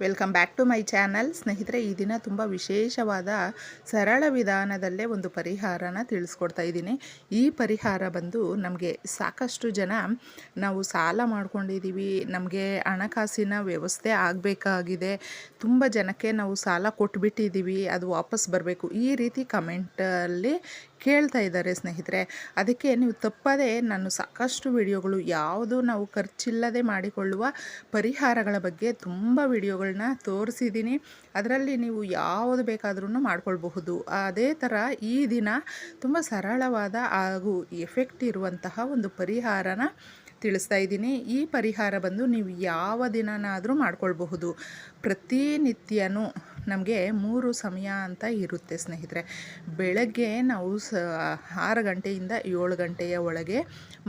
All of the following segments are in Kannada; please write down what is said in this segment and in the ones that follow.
Welcome back to my channel. ಸ್ನೇಹಿತರೆ, ಈ ದಿನ ತುಂಬ ವಿಶೇಷವಾದ ಸರಳ ವಿಧಾನದಲ್ಲೇ ಒಂದು ಪರಿಹಾರನ ತಿಳಿಸ್ಕೊಡ್ತಾ ಇದ್ದೀನಿ. ಈ ಪರಿಹಾರ ಬಂದು ನಮಗೆ ಸಾಕಷ್ಟು ಜನ ನಾವು ಸಾಲ ಮಾಡ್ಕೊಂಡಿದ್ದೀವಿ, ನಮಗೆ ಹಣಕಾಸಿನ ವ್ಯವಸ್ಥೆ ಆಗಬೇಕಾಗಿದೆ, ತುಂಬ ಜನಕ್ಕೆ ನಾವು ಸಾಲ ಕೊಟ್ಬಿಟ್ಟಿದ್ದೀವಿ, ಅದು ವಾಪಸ್ ಬರಬೇಕು, ಈ ರೀತಿ ಕಮೆಂಟಲ್ಲಿ ಕೇಳ್ತಾ ಇದ್ದಾರೆ ಸ್ನೇಹಿತರೆ. ಅದಕ್ಕೆ ನೀವು ತಪ್ಪದೇ ನಾನು ಸಾಕಷ್ಟು ವಿಡಿಯೋಗಳು ಯಾವುದು ನಾವು ಖರ್ಚಿಲ್ಲದೆ ಮಾಡಿಕೊಳ್ಳುವ ಪರಿಹಾರಗಳ ಬಗ್ಗೆ ತುಂಬ ವಿಡಿಯೋಗಳನ್ನ ತೋರಿಸಿದ್ದೀನಿ. ಅದರಲ್ಲಿ ನೀವು ಯಾವುದು ಬೇಕಾದ್ರೂ ಮಾಡ್ಕೊಳ್ಬಹುದು. ಅದೇ ಥರ ಈ ದಿನ ತುಂಬ ಸರಳವಾದ ಹಾಗೂ ಎಫೆಕ್ಟ್ ಇರುವಂತಹ ಒಂದು ಪರಿಹಾರನ ತಿಳಿಸ್ತಾ ಇದ್ದೀನಿ. ಈ ಪರಿಹಾರ ಬಂದು ನೀವು ಯಾವ ದಿನನಾದರೂ ಮಾಡ್ಕೊಳ್ಬಹುದು. ಪ್ರತಿನಿತ್ಯನೂ ನಮಗೆ 3 ಸಮಯ ಅಂತ ಇರುತ್ತೆ ಸ್ನೇಹಿತರೆ. ಬೆಳಗ್ಗೆ ನಾವು 6 ಗಂಟೆಯಿಂದ 7 ಗಂಟೆಯ ಒಳಗೆ,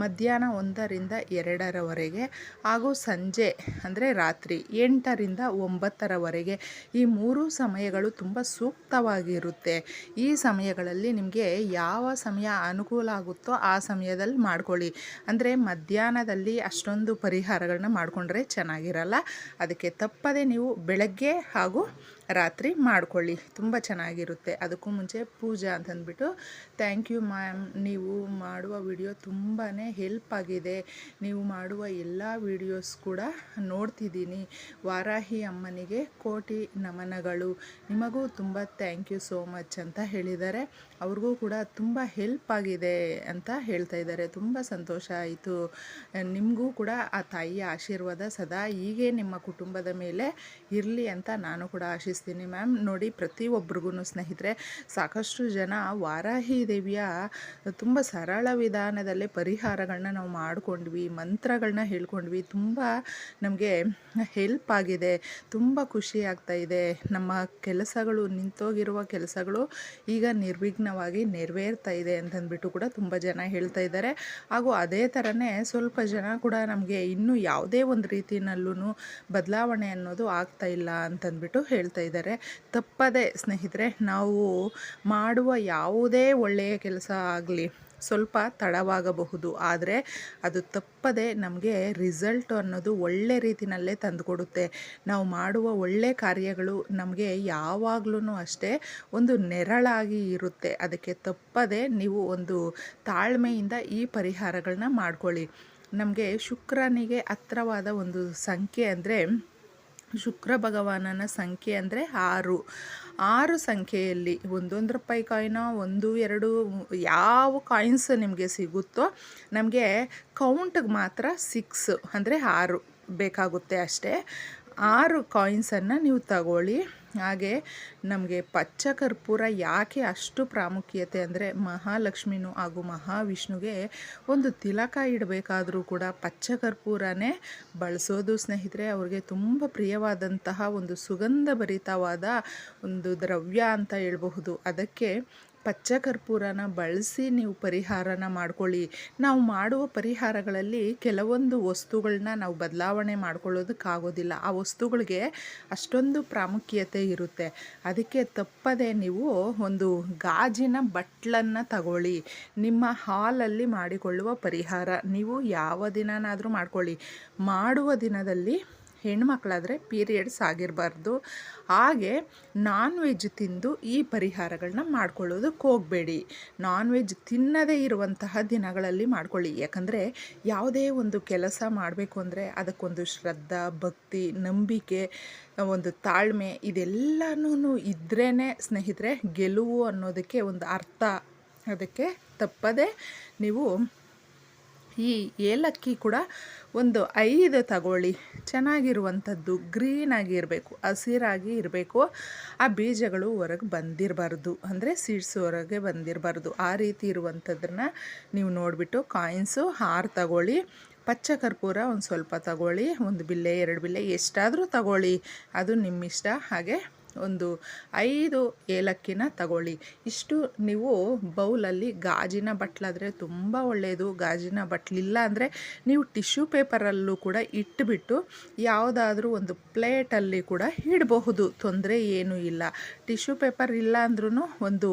ಮಧ್ಯಾಹ್ನ 1ರಿಂದ 2ರವರೆಗೆ, ಹಾಗೂ ಸಂಜೆ ಅಂದರೆ ರಾತ್ರಿ 8ರಿಂದ 9ರವರೆಗೆ. ಈ 3 ಸಮಯಗಳು ತುಂಬ ಸೂಕ್ತವಾಗಿರುತ್ತೆ. ಈ ಸಮಯಗಳಲ್ಲಿ ನಿಮಗೆ ಯಾವ ಸಮಯ ಅನುಕೂಲ ಆಗುತ್ತೋ ಆ ಸಮಯದಲ್ಲಿ ಮಾಡ್ಕೊಳ್ಳಿ. ಅಂದರೆ ಮಧ್ಯಾಹ್ನದಲ್ಲಿ ಅಷ್ಟೊಂದು ಪರಿಹಾರಗಳನ್ನ ಮಾಡಿಕೊಂಡ್ರೆ ಚೆನ್ನಾಗಿರಲ್ಲ. ಅದಕ್ಕೆ ತಪ್ಪದೆ ನೀವು ಬೆಳಗ್ಗೆ ಹಾಗೂ ರಾತ್ರಿ ಮಾಡ್ಕೊಳ್ಳಿ, ತುಂಬ ಚೆನ್ನಾಗಿರುತ್ತೆ. ಅದಕ್ಕೂ ಮುಂಚೆ ಪೂಜಾ ಅಂತಂದ್ಬಿಟ್ಟು, ಥ್ಯಾಂಕ್ ಯು ಮ್ಯಾಮ್, ನೀವು ಮಾಡುವ ವಿಡಿಯೋ ತುಂಬಾ ಹೆಲ್ಪ್ ಆಗಿದೆ, ನೀವು ಮಾಡುವ ಎಲ್ಲ ವಿಡಿಯೋಸ್ ಕೂಡ ನೋಡ್ತಿದ್ದೀನಿ, ವಾರಾಹಿ ಅಮ್ಮನಿಗೆ ಕೋಟಿ ನಮನಗಳು, ನಿಮಗೂ ತುಂಬ ಥ್ಯಾಂಕ್ ಯು ಸೋ ಮಚ್ ಅಂತ ಹೇಳಿದ್ದಾರೆ. ಅವ್ರಿಗೂ ಕೂಡ ತುಂಬ ಹೆಲ್ಪ್ ಆಗಿದೆ ಅಂತ ಹೇಳ್ತಾ ಇದ್ದಾರೆ. ತುಂಬ ಸಂತೋಷ ಆಯಿತು. ನಿಮಗೂ ಕೂಡ ಆ ತಾಯಿಯ ಆಶೀರ್ವಾದ ಸದಾ ಹೀಗೆ ನಿಮ್ಮ ಕುಟುಂಬದ ಮೇಲೆ ಇರಲಿ ಅಂತ ನಾನು ಕೂಡ ಆಶಿಸ್ತೀನಿ ಮ್ಯಾಮ್. ನೋಡಿ, ಪ್ರತಿಯೊಬ್ಬರಿಗೂ ಸ್ನೇಹಿತರೆ, ಸಾಕಷ್ಟು ಜನ ವಾರಾಹಿ ದೇವಿಯ ತುಂಬ ಸರಳ ವಿಧಾನದಲ್ಲೇ ಪರಿಹಾರಗಳನ್ನ ನಾವು ಮಾಡಿಕೊಂಡ್ವಿ, ಮಂತ್ರಗಳನ್ನ ಹೇಳ್ಕೊಂಡ್ವಿ, ತುಂಬ ನಮಗೆ ಹೆಲ್ಪ್ ಆಗಿದೆ, ತುಂಬ ಖುಷಿ ಆಗ್ತಾ ಇದೆ. ನಮ್ಮ ಕೆಲಸಗಳು, ನಿಂತೋಗಿರುವ ಕೆಲಸಗಳು ಈಗ ನಿರ್ವಿಘ್ನವಾಗಿ ನೆರವೇರ್ತಾ ಇದೆ ಅಂತಂದ್ಬಿಟ್ಟು ಕೂಡ ತುಂಬ ಜನ ಹೇಳ್ತಾ ಇದ್ದಾರೆ. ಹಾಗೂ ಅದೇ ಥರನೇ ಸ್ವಲ್ಪ ಜನ ಕೂಡ ನಮಗೆ ಇನ್ನೂ ಯಾವುದೇ ಒಂದು ರೀತಿಯಲ್ಲೂ ಬದಲಾವಣೆ ಅನ್ನೋದು ಆಗ್ತಾ ಇಲ್ಲ ಅಂತಂದ್ಬಿಟ್ಟು ಹೇಳ್ತಾ ಇದ್ದಾರೆ. ತಪ್ಪದೆ ಸ್ನೇಹಿತರೆ, ನಾವು ಮಾಡುವ ಯಾವುದೇ ಒಳ್ಳೆಯ ಕೆಲಸ ಆಗಲಿ ಸ್ವಲ್ಪ ತಡವಾಗಬಹುದು, ಆದರೆ ಅದು ತಪ್ಪದೆ ನಮಗೆ ರಿಸಲ್ಟ್ ಅನ್ನೋದು ಒಳ್ಳೆ ರೀತಿಯಲ್ಲೇ ತಂದುಕೊಡುತ್ತೆ. ನಾವು ಮಾಡುವ ಒಳ್ಳೆ ಕಾರ್ಯಗಳು ನಮಗೆ ಯಾವಾಗಲೂ ಅಷ್ಟೇ ಒಂದು ನೆರಳಾಗಿ ಇರುತ್ತೆ. ಅದಕ್ಕೆ ತಪ್ಪದೆ ನೀವು ಒಂದು ತಾಳ್ಮೆಯಿಂದ ಈ ಪರಿಹಾರಗಳನ್ನ ಮಾಡ್ಕೊಳ್ಳಿ. ನಮಗೆ ಶುಕ್ರನಿಗೆ ಹತ್ತಿರವಾದ ಒಂದು ಸಂಖ್ಯೆ ಅಂದರೆ, ಶುಕ್ರ ಭಗವಾನನ ಸಂಖ್ಯೆ ಅಂದರೆ 6 ಸಂಖ್ಯೆಯಲ್ಲಿ ₹1 ಕಾಯಿನೋ 1, 2 ಯಾವ ಕಾಯಿನ್ಸ್ ನಿಮಗೆ ಸಿಗುತ್ತೋ, ನಮಗೆ ಕೌಂಟಿಗೆ ಮಾತ್ರ 6 ಅಂದರೆ 6 ಬೇಕಾಗುತ್ತೆ ಅಷ್ಟೇ. 6 ಕಾಯಿನ್ಸನ್ನು ನೀವು ತಗೊಳ್ಳಿ. ಹಾಗೆ ನಮಗೆ ಪಚ್ಚ ಕರ್ಪೂರ ಯಾಕೆ ಅಷ್ಟು ಪ್ರಾಮುಖ್ಯತೆ ಅಂದರೆ, ಮಹಾಲಕ್ಷ್ಮಿನೂ ಹಾಗೂ ಮಹಾವಿಷ್ಣುಗೆ ಒಂದು ತಿಲಕ ಇಡಬೇಕಾದ್ರೂ ಕೂಡ ಪಚ್ಚ ಕರ್ಪೂರನೇ ಬಳಸೋದು ಸ್ನೇಹಿತರೆ. ಅವ್ರಿಗೆ ತುಂಬ ಪ್ರಿಯವಾದಂತಹ ಒಂದು ಸುಗಂಧ ಭರಿತವಾದ ಒಂದು ದ್ರವ್ಯ ಅಂತ ಹೇಳ್ಬಹುದು. ಅದಕ್ಕೆ ಪಚ್ಚ ಕರ್ಪೂರನ ಬಳಸಿ ನೀವು ಪರಿಹಾರನ ಮಾಡ್ಕೊಳ್ಳಿ. ನಾವು ಮಾಡುವ ಪರಿಹಾರಗಳಲ್ಲಿ ಕೆಲವೊಂದು ವಸ್ತುಗಳನ್ನ ನಾವು ಬದಲಾವಣೆ ಮಾಡ್ಕೊಳ್ಳೋದಕ್ಕಾಗೋದಿಲ್ಲ. ಆ ವಸ್ತುಗಳಿಗೆ ಅಷ್ಟೊಂದು ಪ್ರಾಮುಖ್ಯತೆ ಇರುತ್ತೆ. ಅದಕ್ಕೆ ತಪ್ಪದೆ ನೀವು ಒಂದು ಗಾಜಿನ ಬಟ್ಲನ್ನು ತಗೊಳ್ಳಿ. ನಿಮ್ಮ ಹಾಲಲ್ಲಿ ಮಾಡಿಕೊಳ್ಳುವ ಪರಿಹಾರ ನೀವು ಯಾವ ದಿನನಾದರೂ ಮಾಡ್ಕೊಳ್ಳಿ. ಮಾಡುವ ದಿನದಲ್ಲಿ ಹೆಣ್ಮಕ್ಳಾದರೆ ಪೀರಿಯಡ್ಸ್ ಆಗಿರಬಾರ್ದು. ಹಾಗೆ ನಾನ್ ವೆಜ್ ತಿಂದು ಈ ಪರಿಹಾರಗಳನ್ನ ಮಾಡ್ಕೊಳ್ಳೋದಕ್ಕೆ ಹೋಗಬೇಡಿ. ನಾನ್ ವೆಜ್ ತಿನ್ನದೇ ಇರುವಂತಹ ದಿನಗಳಲ್ಲಿ ಮಾಡ್ಕೊಳ್ಳಿ. ಯಾಕಂದರೆ ಯಾವುದೇ ಒಂದು ಕೆಲಸ ಮಾಡಬೇಕು ಅಂದರೆ ಅದಕ್ಕೊಂದು ಶ್ರದ್ಧಾ, ಭಕ್ತಿ, ನಂಬಿಕೆ, ಒಂದು ತಾಳ್ಮೆ ಇದೆಲ್ಲನೂ ಇದ್ರೇ ಸ್ನೇಹಿತರೆ ಗೆಲುವು ಅನ್ನೋದಕ್ಕೆ ಒಂದು ಅರ್ಥ. ಅದಕ್ಕೆ ತಪ್ಪದೆ ನೀವು ಈ ಏಲಕ್ಕಿ ಕೂಡ ಒಂದು 5 ತಗೊಳ್ಳಿ. ಚೆನ್ನಾಗಿರುವಂಥದ್ದು, ಗ್ರೀನಾಗಿ ಇರಬೇಕು, ಹಸಿರಾಗಿ ಇರಬೇಕು. ಆ ಬೀಜಗಳು ಹೊರಗೆ ಬಂದಿರಬಾರ್ದು, ಅಂದರೆ ಸೀಡ್ಸ್ ಹೊರಗೆ ಬಂದಿರಬಾರ್ದು. ಆ ರೀತಿ ಇರುವಂಥದ್ದನ್ನ ನೀವು ನೋಡಿಬಿಟ್ಟು ಕಾಯಿನ್ಸು 6 ತಗೊಳ್ಳಿ. ಪಚ್ಚ ಕರ್ಪೂರ ಒಂದು ಸ್ವಲ್ಪ ತಗೊಳ್ಳಿ, 1 ಬಿಲ್ಲೆ 2 ಬಿಲ್ಲೆ ಎಷ್ಟಾದರೂ ತಗೊಳ್ಳಿ, ಅದು ನಿಮ್ಮಿಷ್ಟ. ಹಾಗೆ ಒಂದು 5 ಏಲಕ್ಕಿನ ತಗೊಳ್ಳಿ. ಇಷ್ಟು ನೀವು ಬೌಲಲ್ಲಿ, ಗಾಜಿನ ಬಟ್ಲಾದರೆ ತುಂಬ ಒಳ್ಳೆಯದು. ಗಾಜಿನ ಬಟ್ಲಿಲ್ಲ ಅಂದರೆ ನೀವು ಟಿಶ್ಯೂ ಪೇಪರಲ್ಲೂ ಕೂಡ ಇಟ್ಟುಬಿಟ್ಟು ಯಾವುದಾದ್ರೂ ಒಂದು ಪ್ಲೇಟಲ್ಲಿ ಕೂಡ ಇಡಬಹುದು, ತೊಂದರೆ ಏನೂ ಇಲ್ಲ. ಟಿಶ್ಯೂ ಪೇಪರ್ ಇಲ್ಲ ಅಂದ್ರೂ ಒಂದು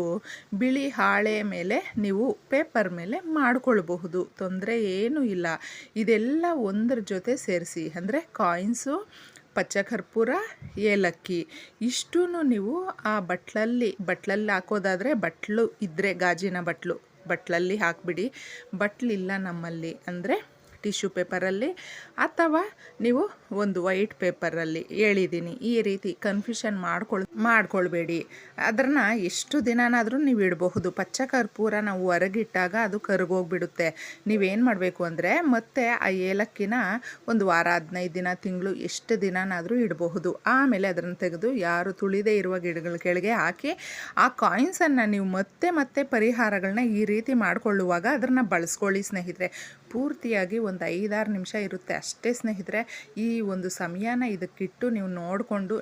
ಬಿಳಿ ಹಾಳೆ ಮೇಲೆ ನೀವು ಪೇಪರ್ ಮೇಲೆ ಮಾಡ್ಕೊಳ್ಬಹುದು, ತೊಂದರೆ ಏನೂ ಇಲ್ಲ. ಇದೆಲ್ಲ ಒಂದರ ಜೊತೆ ಸೇರಿಸಿ, ಅಂದರೆ ಕಾಯಿನ್ಸು, ಪಚ್ಚಕರ್ಪೂರ, ಏಲಕ್ಕಿ ಇಷ್ಟೂ ನೀವು ಆ ಬಟ್ಲಲ್ಲಿ ಹಾಕೋದಾದರೆ ಬಟ್ಲು ಇದ್ದರೆ ಗಾಜಿನ ಬಟ್ಲಲ್ಲಿ ಹಾಕಿಬಿಡಿ. ಬಟ್ಲಿಲ್ಲ ನಮ್ಮಲ್ಲಿ ಅಂದರೆ ಟಿಶ್ಯೂ ಪೇಪರಲ್ಲಿ ಅಥವಾ ನೀವು ಒಂದು ವೈಟ್ ಪೇಪರಲ್ಲಿ ಹೇಳಿದ್ದೀನಿ. ಈ ರೀತಿ ಕನ್ಫ್ಯೂಷನ್ ಮಾಡ್ಕೊಳ್ಬೇಡಿ. ಅದನ್ನು ಎಷ್ಟು ದಿನನಾದರೂ ನೀವು ಇಡಬಹುದು. ಪಚ್ಚಕರ್ಪೂರ ನಾವು ಹೊರಗಿಟ್ಟಾಗ ಅದು ಕರಗೋಗ್ಬಿಡುತ್ತೆ. ನೀವೇನು ಮಾಡಬೇಕು ಅಂದರೆ ಮತ್ತೆ ಆ ಏಲಕ್ಕಿನ ಒಂದು ವಾರ 15 ದಿನ ತಿಂಗಳು ಎಷ್ಟು ದಿನನಾದರೂ ಇಡಬಹುದು. ಆಮೇಲೆ ಅದನ್ನು ತೆಗೆದು ಯಾರು ತುಳಿದೇ ಇರುವ ಗಿಡಗಳ ಕೆಳಗೆ ಹಾಕಿ ಆ ಕಾಯಿನ್ಸನ್ನು ನೀವು ಮತ್ತೆ ಪರಿಹಾರಗಳನ್ನ ಈ ರೀತಿ ಮಾಡಿಕೊಳ್ಳುವಾಗ ಅದನ್ನು ಬಳಸ್ಕೊಳ್ಳಿ ಸ್ನೇಹಿತರೆ. ಪೂರ್ತಿಯಾಗಿ ಒಂದು 5-6 ನಿಮಿಷ ಇರುತ್ತೆ ಅಷ್ಟೇ ಸ್ನೇಹಿತರೆ. ಈ ಒಂದು ಸಮಯನ ಇದಕ್ಕಿಟ್ಟು ನೀವು ನೋಡಿಕೊಂಡು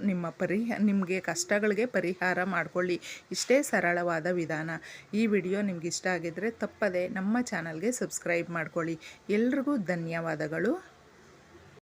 ನಿಮಗೆ ಕಷ್ಟಗಳಿಗೆ ಪರಿಹಾರ ಮಾಡಿಕೊಳ್ಳಿ. ಇಷ್ಟೇ ಸರಳವಾದ ವಿಧಾನ. ಈ ವಿಡಿಯೋ ನಿಮ್ಗೆ ಇಷ್ಟ ಆಗಿದ್ದರೆ ತಪ್ಪದೆ ನಮ್ಮ ಚಾನಲ್ಗೆ ಸಬ್ಸ್ಕ್ರೈಬ್ ಮಾಡ್ಕೊಳ್ಳಿ. ಎಲ್ರಿಗೂ ಧನ್ಯವಾದಗಳು.